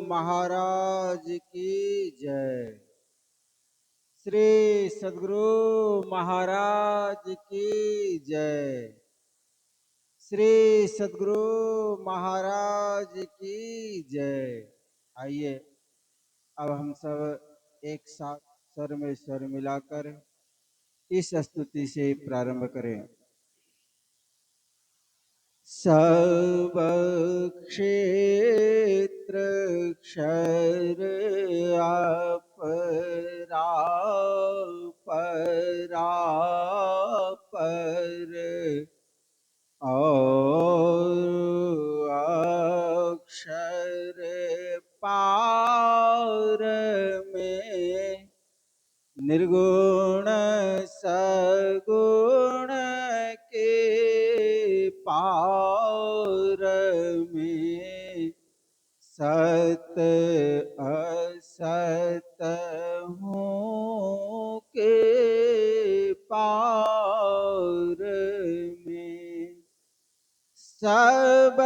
महाराज की जय। श्री सद्गुरु महाराज की जय। श्री सद्गुरु महाराज की जय। आइए अब हम सब एक साथ स्वर में स्वर मिलाकर इस स्तुति से प्रारंभ करें। सब क्षेत्र क्षर अपरा पर और अक्षर पार में निर्गुण सगुण के पार में सत असत हूँ के पार में सब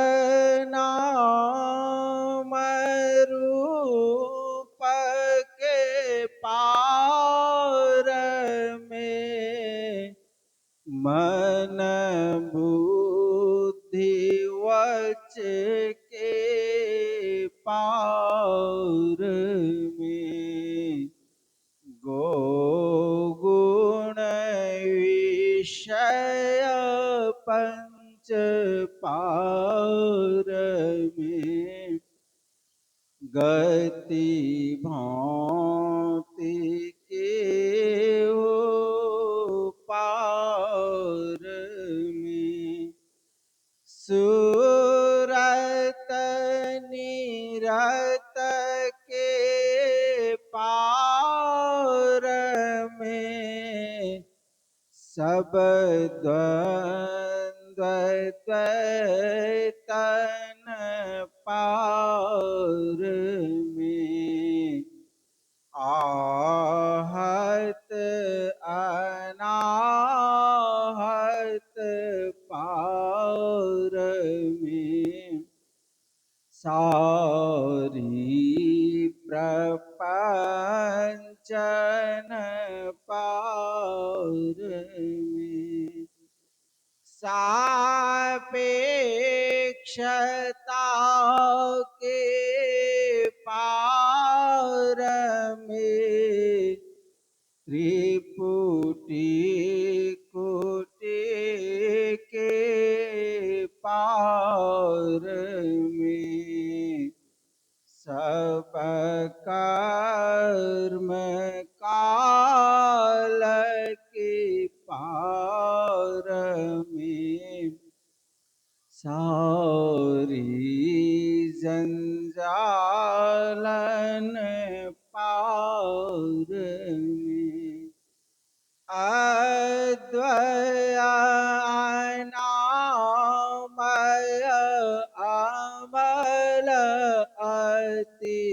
नाम रूप के पार में मन बुद्धि वच के पार में गो गुण विषय पंच पार में गति भांति के हो पार में सूरत निरत के पार में सब द्वंद्व द्वैतन पार में आहत अनाहत पार में सारी प्रपंचन पार में सापेक्षता के पार में त्रिपुटी कोटि के पार में सब कर्म काल के पार में सारी जंजालन पार में अद्वय अनामय अमल अति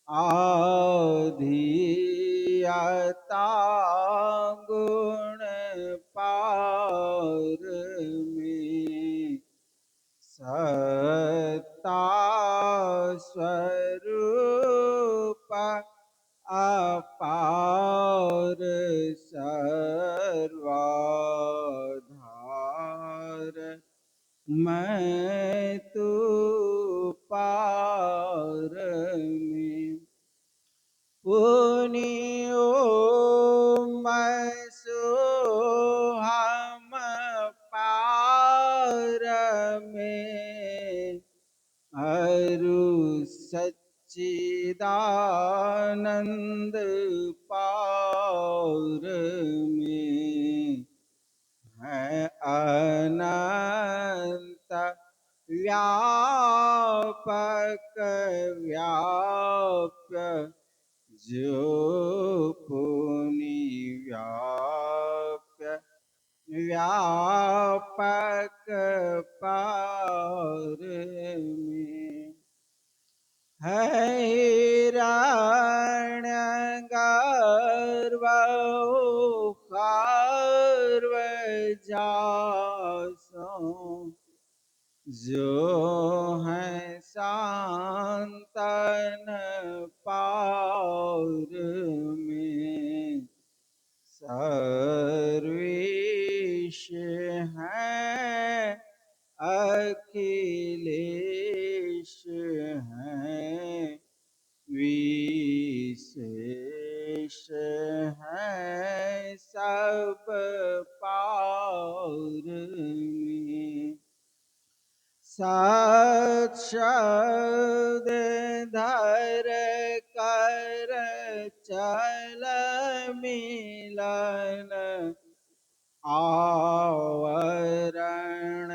आधियता गुण पार में सत्ता स्वरूप अपार सर्वाधार मैं तू पार में पुनियो मैं सोहम पार में अरु सच्चिदानंद पार में है अनंत व्यापक व्याप्य जो पुनि व्याप्य व्यापक पार में है हिरण्यगर्भ खर्व जासो जो है सा तन पार में सर्वेश हैं, अखिलेश हैं, विशेष हैं सब पार में। सत शब्द धर कर चल मिलन, आवरण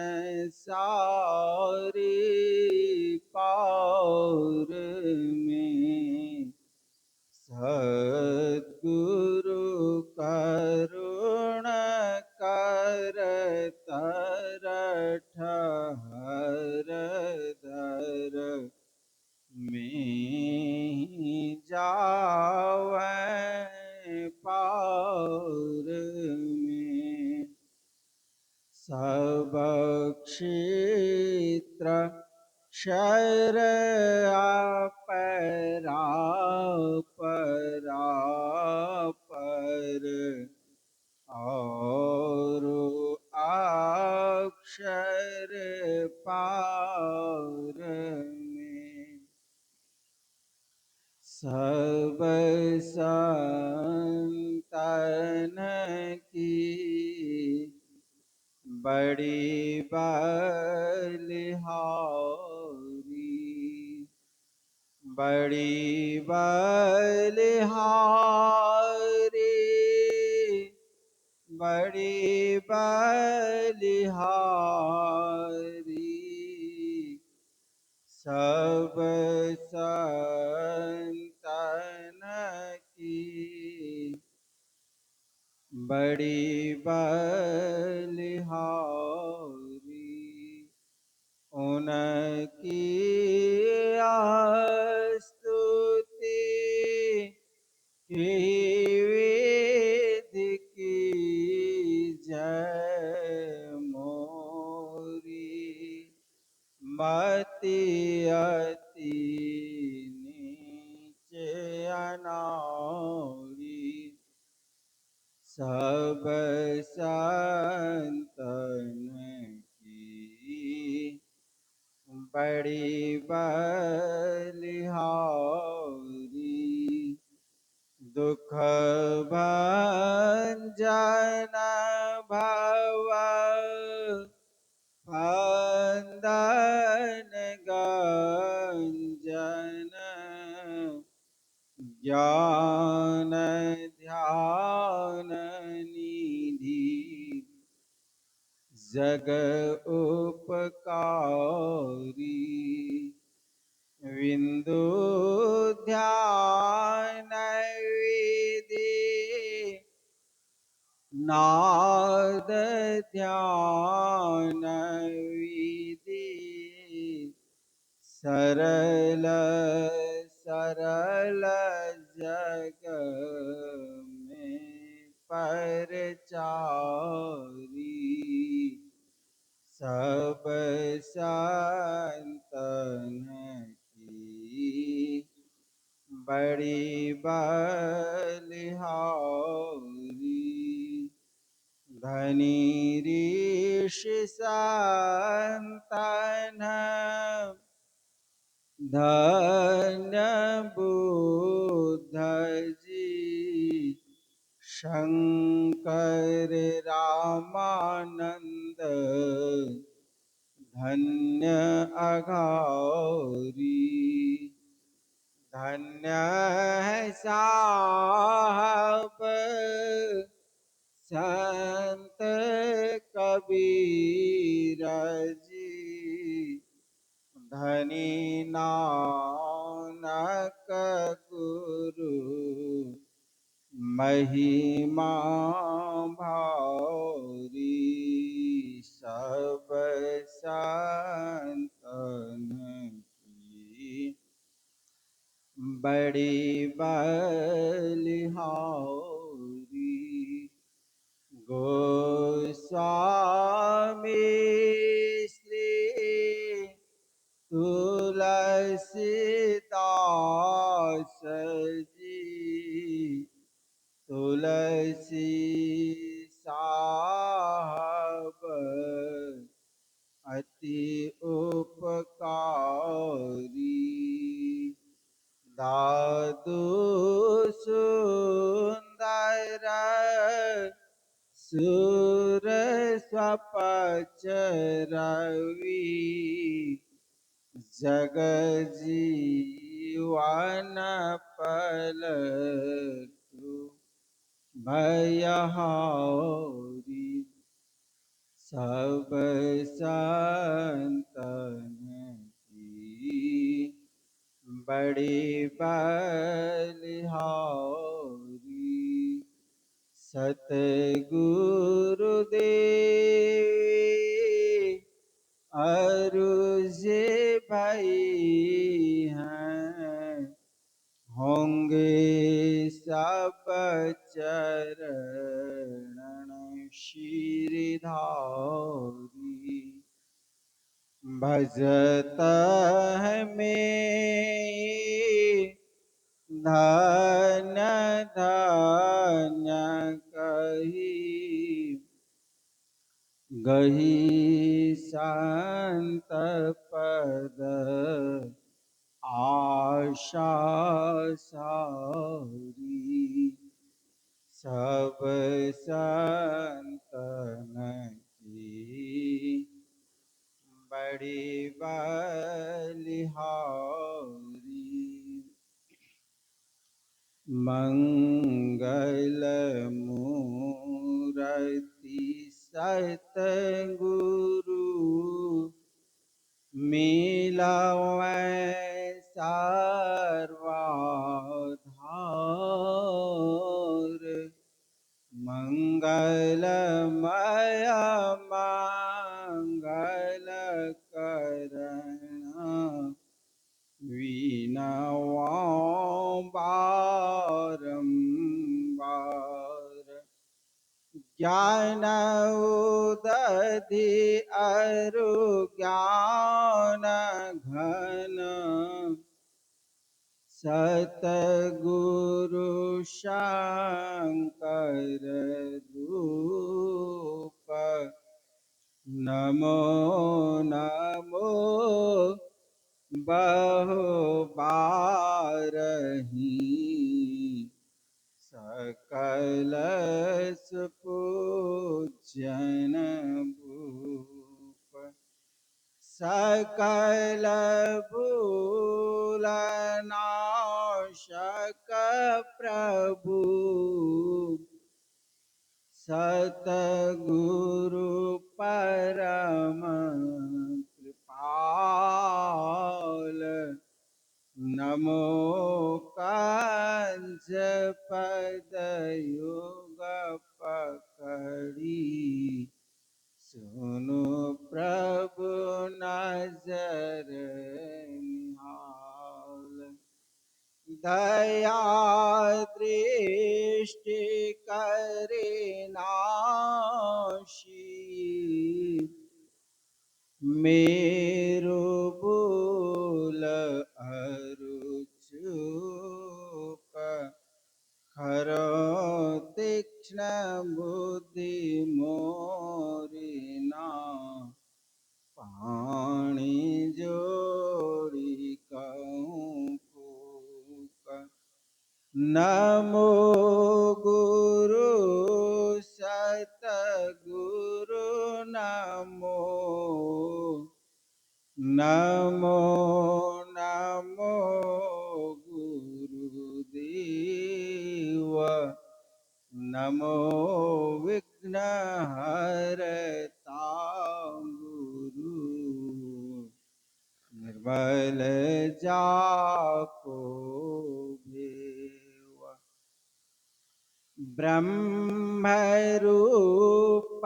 सारी पार में। सद्गुरु करुण कर तर ठहर धर में जावै पार में। सब क्षेत्र क्षर अपरा पर और अक्षर पार में। सब संतन की बड़ी बलिहारी, बड़ी बलिहारी, बड़ी बलिहारी। सब संतन की बड़ी बलिहारी, उनकी स्तुति की विधि की जय मोरी, मति अति नीच अनाड़ी। सब संतन की बड़ी बलिहारी, दुख भंजन भव बंधन गंजन, ज्ञान ध्यान निधि, जग उपकारी। विंदु ध्यान विधि, नाद ध्यान विधि, सरल सरल जग में परचारी। सब संतन की बड़ी बलिहारी, धनी ऋषि संतन धन्य बुद्ध जी, शंकर रामानंद धन्य अघोरी। धन्य है साहब संत कबीर जी, धनी नानक गुरु महिमा भारी। सब संतन की बड़ी बलिहारी, गोस्वामी श्री तुलसीदास तुलसीदास जी तुलसी साहब अति उपकारी दादू सुंदर सुर स्वपच रवि जग जीवन पल भयहारी सब संतन की बड़ी बलिहारी सतगुरुदेव अरुझे भाई हैं होंगे सब चरण शिरधारी भजत है में धन्य धन्य कही गही शांत पद आशा सारी सब संतन की बड़ी बलिहारी मंगल मूर्ति सतगुरु मिलावै सर्वाधार मंगलमय मंगल करण वीणवां बारंबार ज्ञान उदधि अरु ज्ञान घन सतगुरु शंकर रूप नमो नमो बहुबारहि सकल सुपूजन भूप सकल भूलनाशक प्रभु सतगुरु परम कृपाल नमो कांच पद युग पकड़ी सुनो प्रभु नजर निहाल दया दृष्टि करे नाशी मेरो बोल अरुचुप खरो तीक्ष्ण बुद्धि मोरिना पाणी जोड़ी कहूँ फूक नमो गुरु सतगुरु नमो नमो नमो गुरुदेव नमो विघ्नहरता गुरु निर्बल जाको भेव ब्रह्मरूप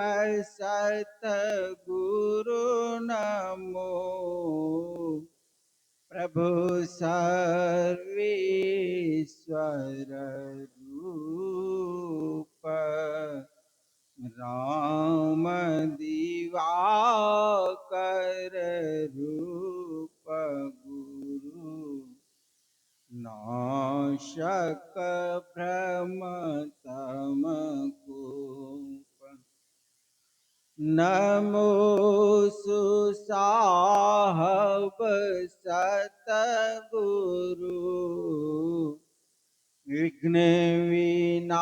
सतगुरु नमो प्रभु सर्वेश्वर रूप राम दिवाकर रूप गुरु नाशक भ्रम तम कूप। नमो सुसाहब सतगुरु विघ्न विनाशक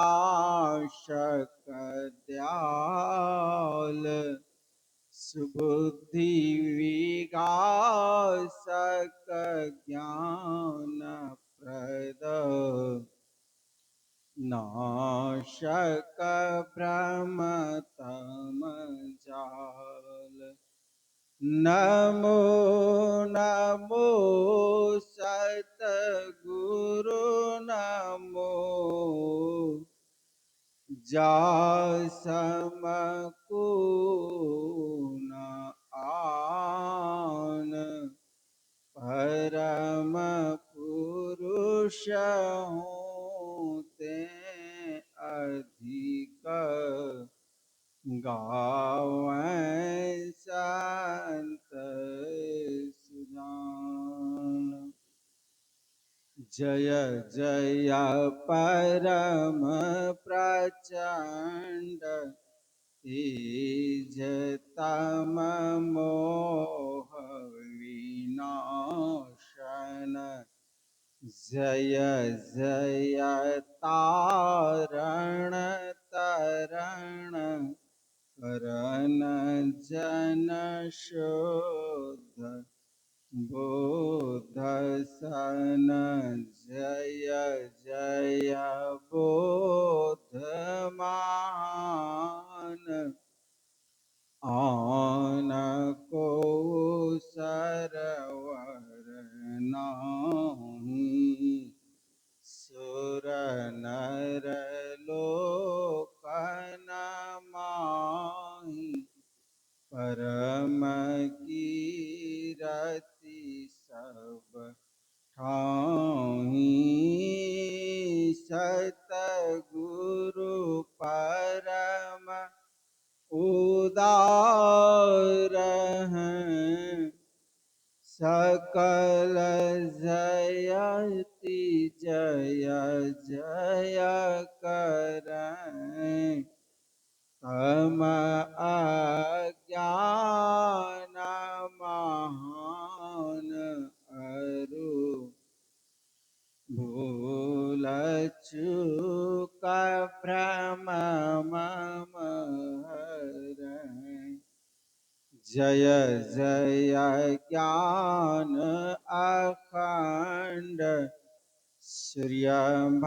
दयाल सुबुद्धि विगासक ज्ञान प्रद नाशक भ्रमतम जाल। नमो नमो सतगुरु नमो जासमकुन आन परम पुरुष हूँ ते अधिक गावें संत सुजान। जय जय परम प्रचंड तेज तम मोह विनाशन। जय जय तारण तरण करण जन शोध बोध सन। जय जय बोधमान आन को सरवर नाही। सुर नर लोकन माही परम कीरति सब ठाही। सतगुरु परम उदार हैं सकल जयति जय जय करें। तम अज्ञान महान अरु भूल चूक भ्रम मम हरैं। जय जय ज्ञान अखंड श्रियं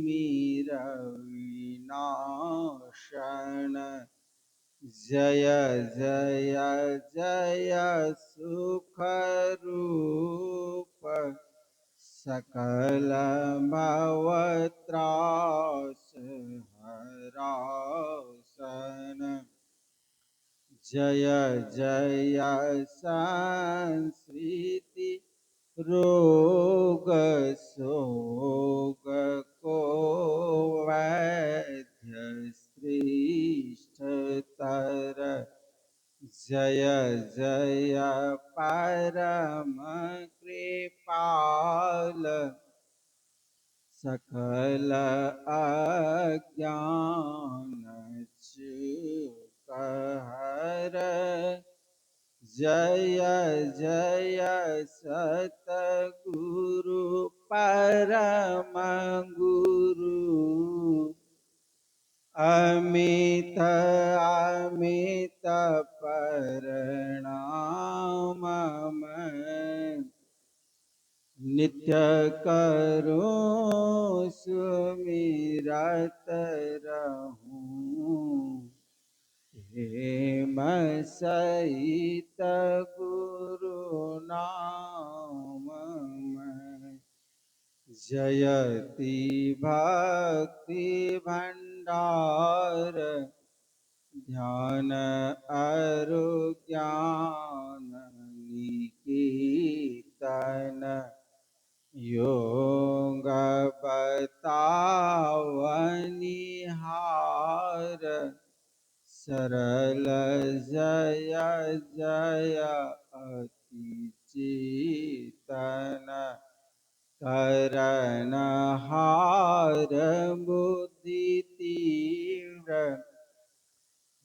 मीर विनाशन। जय जय जय सुख रूप सकल भवत्रास हरासन। जय जय संस्कृति रोग शोक को वैद्य श्रेष्ठतर। जय जय परम कृपाल सकल अज्ञान चूकहर। जय जय सतगुरु परम गुरु अमित अमित प्रणाम मैं नित्य करूं सुमिरत रहूं। हेम सहित गुरु नाम मैं जयति भक्ति भंडार। ध्यान अरु ज्ञान निकेतन योग बतावनिहार। सरल जय जय अति चेतन करणहार बुद्धि तीव्र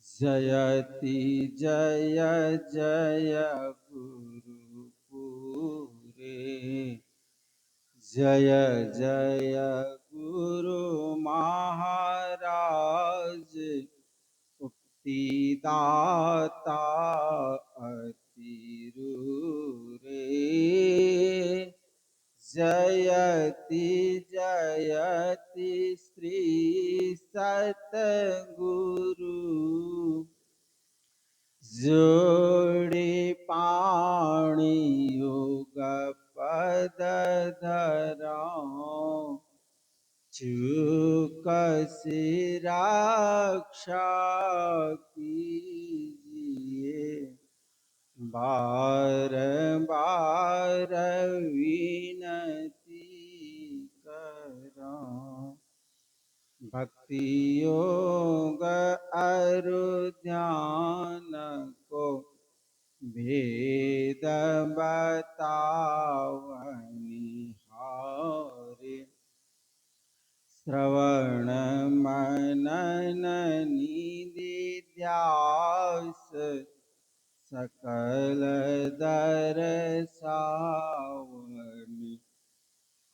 जयति जय जय गुरुपुरे जय जय गुरु महाराज मुक्तिदाता अतिरूरे जयति जयति श्री सतगुरु जोड़े पाणी योग पद धराओ चूक सिराक्षा कीजिए बार बार विनती करो भक्ति योग अरु ध्यान को भेद बतावनिहारे श्रवण मनन निधिध्यास सकल दर्शावनि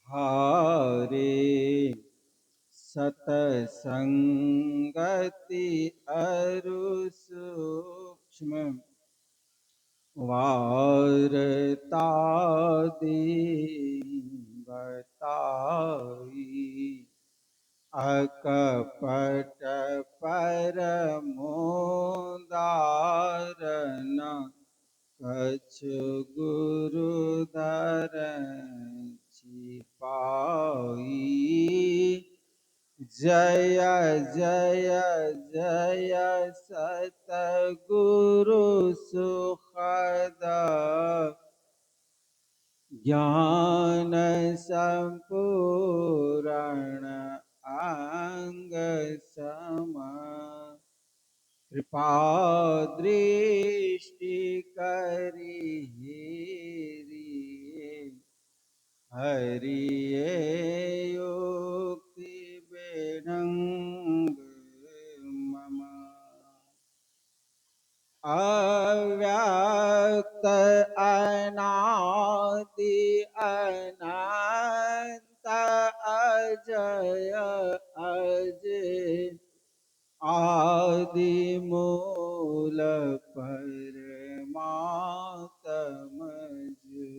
हारे सतसंगति अरु सूक्ष्म वारता बताई अकपट परमोदारन कछु गुरुधरण छिपाई जय जय जय सतगुरु सुखद ज्ञान संपूर्ण अंग सम कृपा दृष्टि करी हरिये युक्ति बेढंग मम अव्यक्त अनादि अनंत अजय अजय आदि मूल परमात्म जो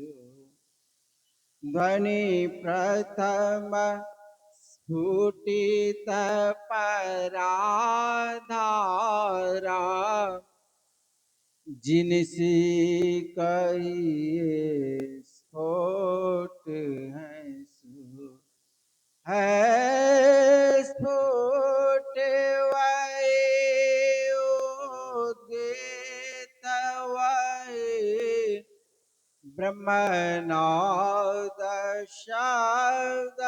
ध्वनि प्रथम स्फुटित पराधारा जिनसी कहिए स्फोट है स्फुट वै उद्गीत वै ब्रह्मनाद शब्द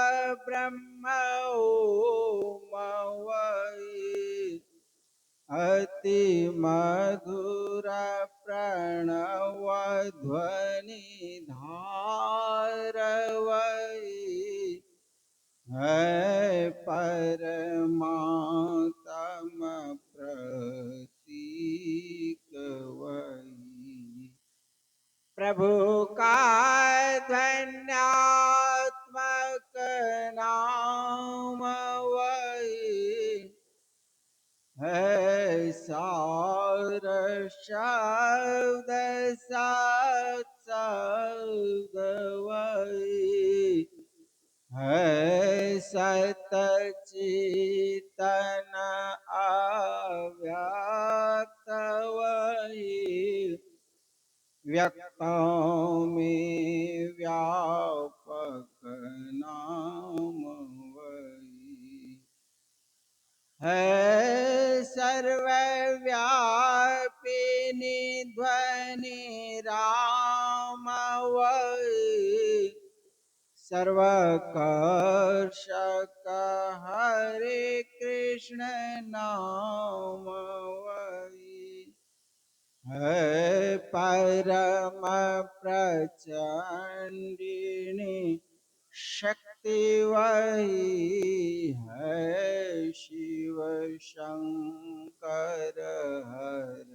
ब्रह्म ओम वै अति मधुर प्रणव ध्वनि धार वै है परमात्म प्रतीक वै प्रभु का धन्यात्मक नाम वही है सार शब्द सत शब्द वही है सत चेतन अव्यक्त वही व्यक्तों में व्यापक नाम वही है सर्वव्यापिनी ध्वनि राम वही सर्वकर्षक हरे कृष्ण नाम वही है परम प्रचंडिनी शक्ति वही है, शिव शंकर हर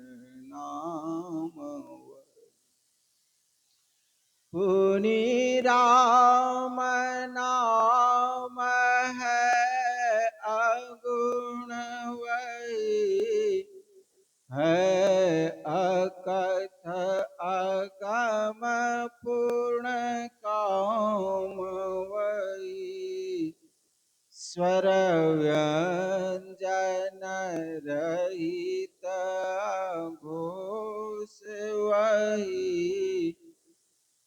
नाम वही। पुनि राम नाम है अगुण वही, है अकथ अगम पूर्ण काम वही। स्वर व्यंजन रहित घोष वही,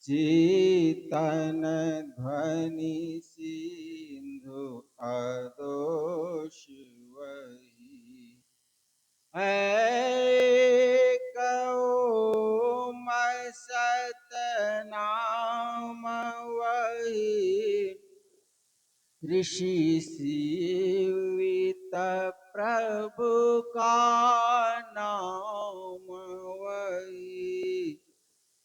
चेतन ध्वनि सिंधु अदोष वही। एक ओम सतनाम वही, ऋषि सीवित प्रभु का नाम वही।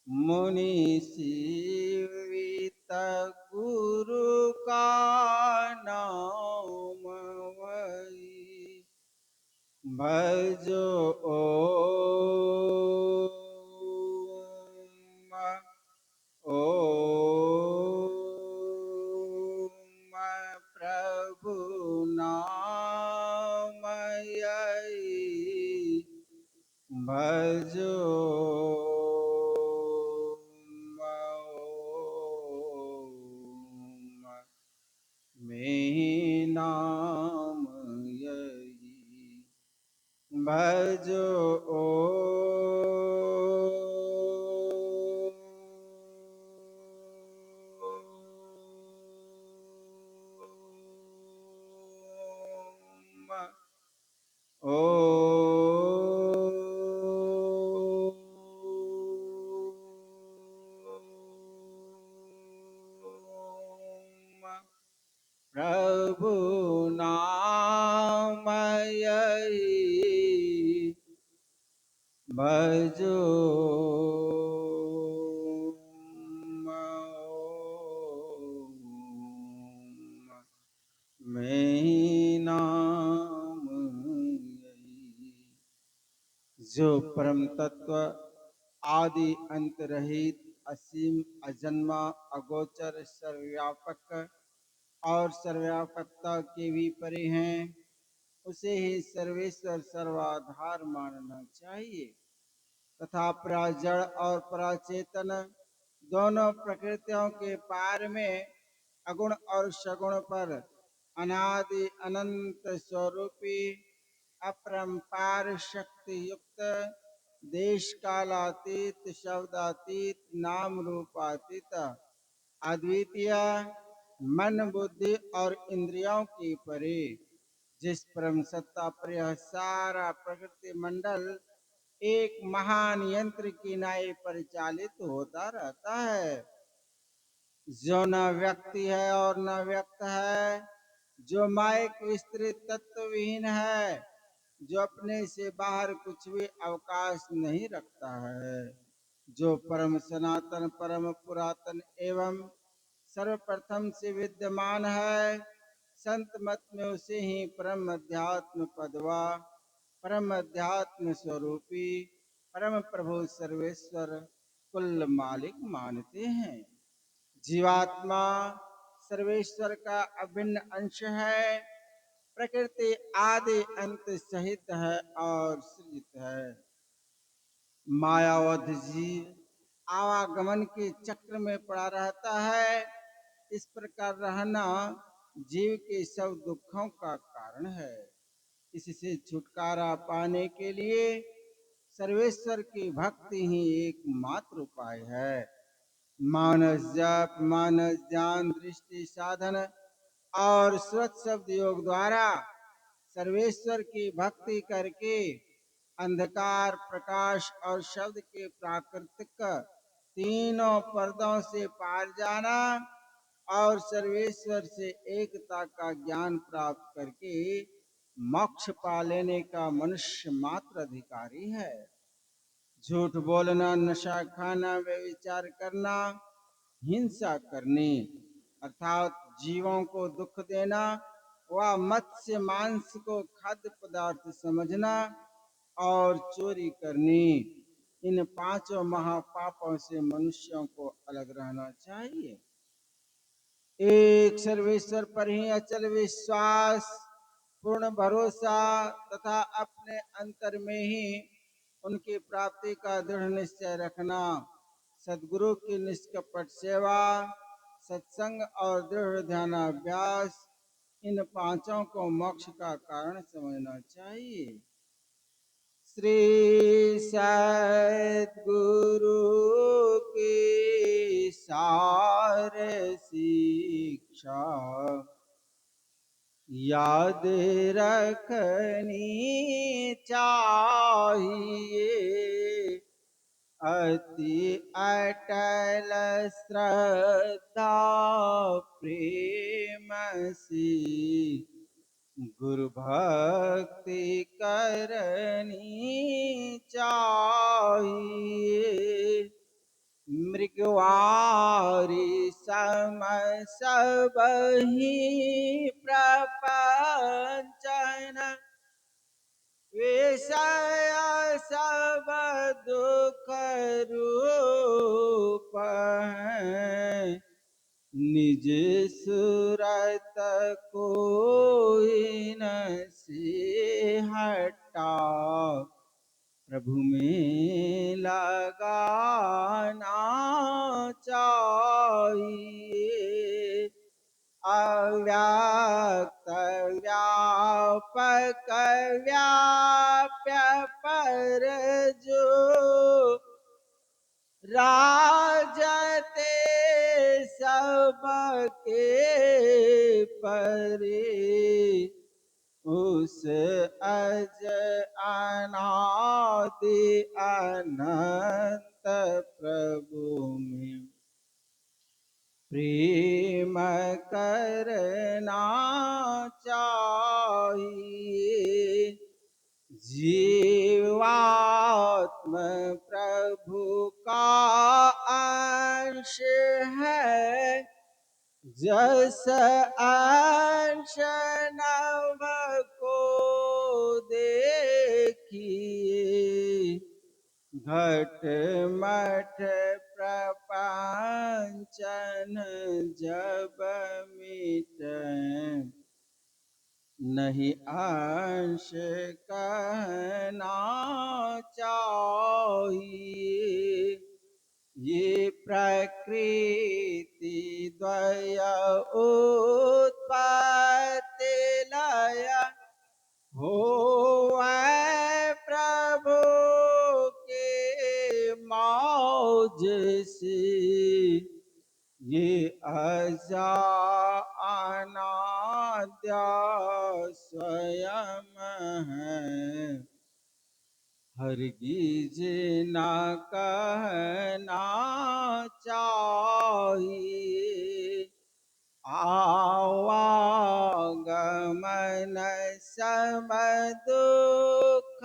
मुनि सेवित गुरु का नाम वही। भजो ओम प्रभु नाम यही, भजो में नाम यही, भजो प्रभु नाम यही, भजो में नाम यही। जो परम तत्व आदि अंत रहित असीम अजन्मा अगोचर सर्वव्यापक और सर्वव्यापकता के भी परे हैं, उसे ही सर्वेश्वर सर्वाधार मानना चाहिए। तथा पराजड़ और पराचेतन दोनों प्रकृतियों के पार में अगुण और सगुण पर अनादि अनंत स्वरूपी अपरंपार शक्ति युक्त देश कालातीत शब्दातीत नाम रूपातीत अद्वितीय मन बुद्धि और इंद्रियों के परे जिस परम सत्ता पर यह सारा प्रकृति मंडल एक महान यंत्र की नाई परिचालित होता रहता है, जो न व्यक्ति है और न व्यक्त है, जो मायिक विस्तृत तत्वहीन है, जो अपने से बाहर कुछ भी अवकाश नहीं रखता है, जो परम सनातन परम पुरातन एवं सर्वप्रथम से विद्यमान है। संत मत में उसे ही परम अध्यात्म पदवा परम अध्यात्म स्वरूपी परम प्रभु सर्वेश्वर कुल मालिक मानते हैं। जीवात्मा सर्वेश्वर का अभिन्न अंश है, प्रकृति आदि अंत सहित है और सृजित है। मायावध जीव आवागमन के चक्र में पड़ा रहता है। इस प्रकार रहना जीव के सब दुखों का कारण है। इससे छुटकारा पाने के लिए सर्वेश्वर की भक्ति ही एकमात्र उपाय है। मानस जप मानस ध्यान दृष्टि साधन और स्वच्छ शब्द योग द्वारा सर्वेश्वर की भक्ति करके अंधकार प्रकाश और शब्द के प्राकृतिक तीनों पर्दों से पार जाना और सर्वेश्वर से एकता का ज्ञान प्राप्त करके मोक्ष पा लेने का मनुष्य मात्र अधिकारी है। झूठ बोलना, नशा खाना, व्यभिचार करना, हिंसा करनी, अर्थात जीवों को दुख देना व मत्स्य मांस को खाद्य पदार्थ समझना और चोरी करनी, इन पांचों महापापों से मनुष्यों को अलग रहना चाहिए। एक सर्वेश्वर पर ही अचल विश्वास, पूर्ण भरोसा तथा अपने अंतर में ही उनकी प्राप्ति का दृढ़ निश्चय रखना, सद्गुरु की निष्कपट सेवा, सत्संग और दृढ़ ध्यानाभ्यास, इन पांचों को मोक्ष का कारण समझना चाहिए। श्री सद्गुरु की सार शिक्षा याद रखनी चाहिए, अति अटल श्रद्धा प्रेम से गुरु भक्ति करनी चाहिए। मृगवारी सम सब ही प्रपंचन, विषय सब दुख रूप हैं, निज सूरत कोई न से हटा, प्रभु में लगाना चाहिए। अव्यक्त व्यापक व्याप्य पर जो राजते सबके परे, उस अज अनादि अनंत प्रभु में प्रेम करना चाहिए। जीवात्म प्रभु का अंश है, जस अंश नभ को देखिए, घट मठ प्रपंचन जब मिटै, नहीं अंश कहना चाहिए। ये प्रकृति द्वय उत्पत्ति लय होवै प्रभु के मौज से, ये अजा अनाद्य स्वयं है, हरगिज न कहना चाहिए। आवागमन सम दुख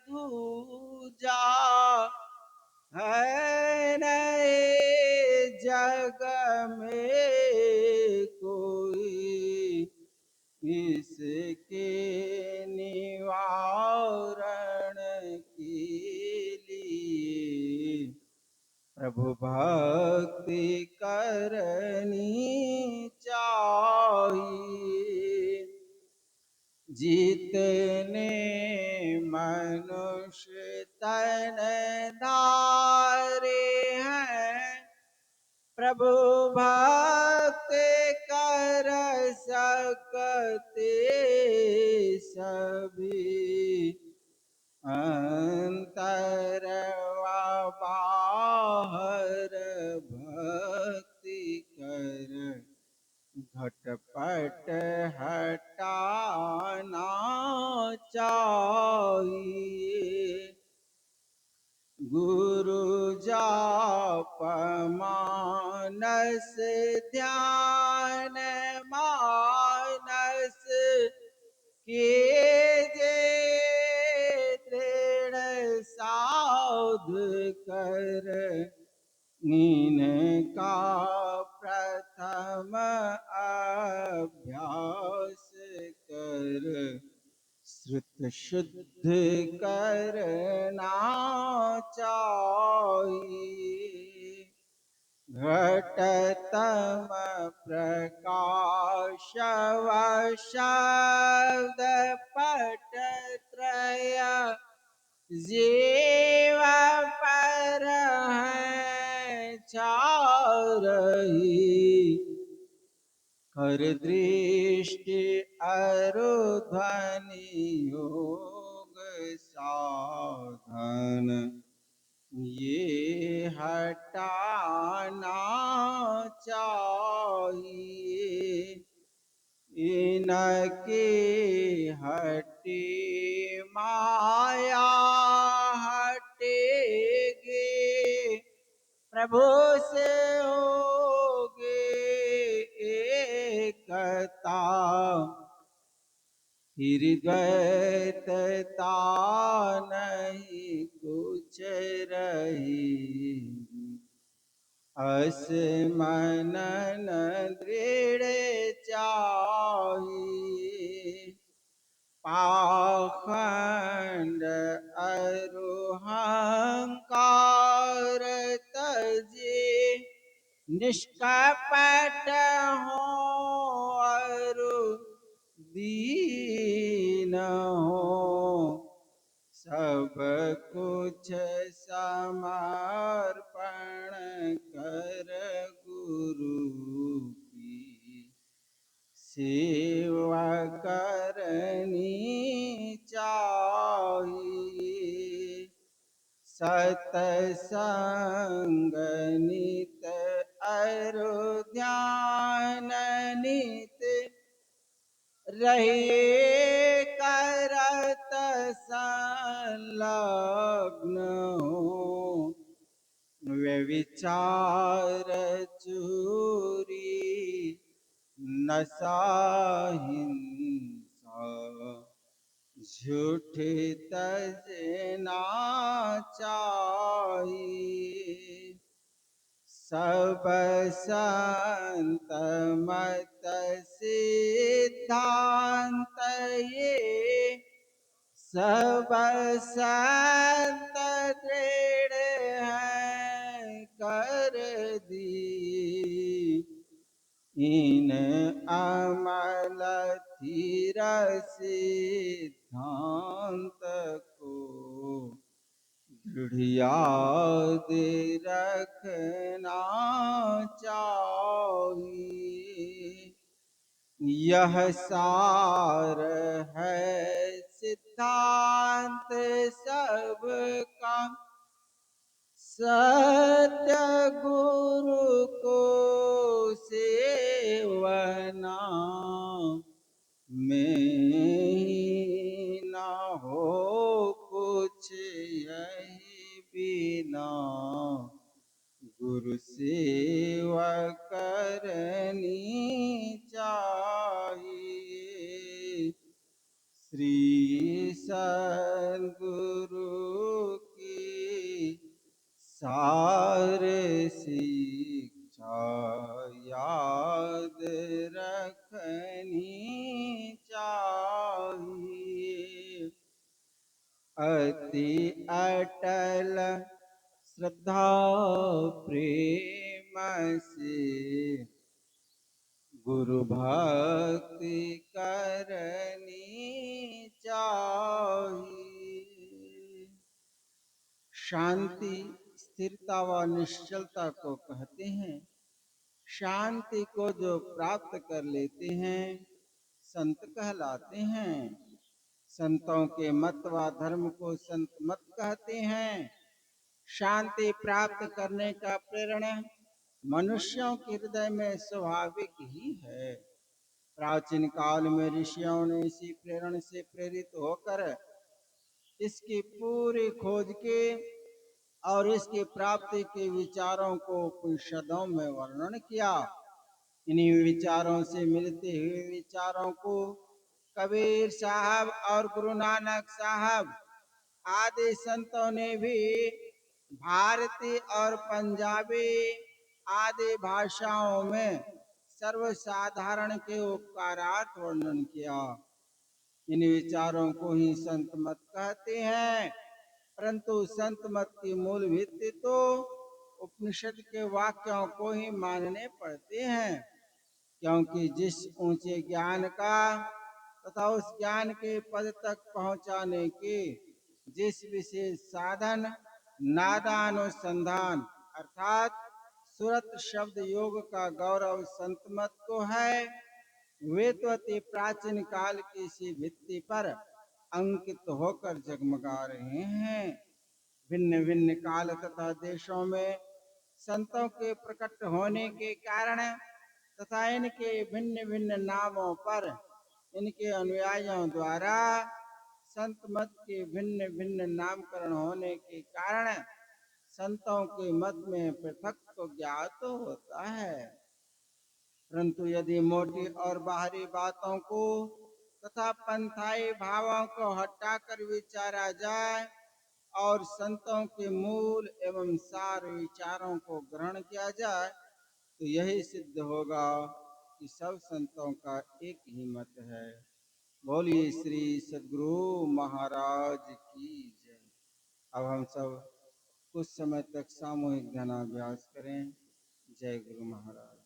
दूजा है, नहीं जग में कोई, इसके निवारण के लिए प्रभु भक्ति करनी चाहिए। जितने मनुष्य तन धारे हैं, प्रभु भक्ति कर सकते सभी, अंतर व बाहर भक्ति कर घटपट हटाना चाहिए। गुरु जाप मानस ध्यान मानस कीजे, दृढ़ साध कर नीन का प्रथम शुद्ध करना चाहिए। घटतम प्रकाश शब्द पट त्रय जीव पर है चारही। कर दृष्टि अरुध्वनि योग साधन ये हटाना चाहिए। इनके हटे माया हटेगी, प्रभु से होगे एकता। फिर द्वैतता नहीं कुछ रही, अस मनन दृढ़ चाहिए। पाखंड अरुहंकार तजे, निष्कपट हो अरु दीन हो। सब कुछ समर्पण कर गुरु की सेवा करनी चाहिए। सतसंग नित अरु ध्यान नित रहिए करत संलग्न हो। व्यभिचार चोरी नशा हिंसा झूठ तजना चाहिए। सब संत मत सिद्धांत ये, सब संत दृढ़ है कर दी। इन अमल धीर सिद्धांत को दृढ़ याद रखना चाहिए। यह सार है सिद्धांत सबका, सत्य गुरु को सेवना। में न हो कुछ यही बिना, गुरु सेवा करनी चाहिए। श्री सद्गुरु की सार शिक्षा याद रखनी चाहिए। अति अटल श्रद्धा प्रेम से गुरु भक्ति करनी चाहिए। शांति स्थिरता व निश्चलता को कहते हैं। शांति को जो प्राप्त कर लेते हैं संत कहलाते हैं। संतों के मत व धर्म को संत मत कहते हैं। शांति प्राप्त करने का प्रेरणा मनुष्यों के हृदय में स्वाभाविक ही है। प्राचीन काल में ऋषियों ने इसी प्रेरणा से प्रेरित होकर इसकी पूरी खोज की और इसकी प्राप्ति के विचारों को उपनिषदों में वर्णन किया। इन्हीं विचारों से मिलते हुए विचारों को कबीर साहब और गुरु नानक साहब आदि संतों ने भी भारतीय और पंजाबी आदि भाषाओं में सर्वसाधारण के उपकारार्थ वर्णन किया। इन विचारों को ही संत मत कहते हैं। परंतु संत मत की मूल भित्ति तो उपनिषद के वाक्यों को ही मानने पड़ते हैं, क्योंकि जिस ऊंचे ज्ञान का तथा उस ज्ञान के पद तक पहुंचाने के जिस विशेष साधन नादानुसंधान अर्थात सुरत शब्द योग का गौरव संत मत को है, वे तो अति प्राचीन काल की सी भित्ति पर अंकित होकर जगमगा रहे हैं। भिन्न भिन्न काल तथा देशों में संतों के प्रकट होने के कारण तथा इनके भिन्न भिन्न नामों पर इनके अनुयायियों द्वारा संत मत के भिन्न भिन्न नामकरण होने के कारण संतों के मत में पृथक तो ज्ञात होता है। परंतु यदि मोटी और बाहरी बातों को तथा पंथाई भावों को हटाकर विचारा जाए और संतों के मूल एवं सार विचारों को ग्रहण किया जाए, तो यही सिद्ध होगा कि सब संतों का एक ही मत है। बोलिए श्री सद्गुरु महाराज की जय। अब हम सब कुछ समय तक सामूहिक ध्यानाभ्यास करें। जय गुरु महाराज।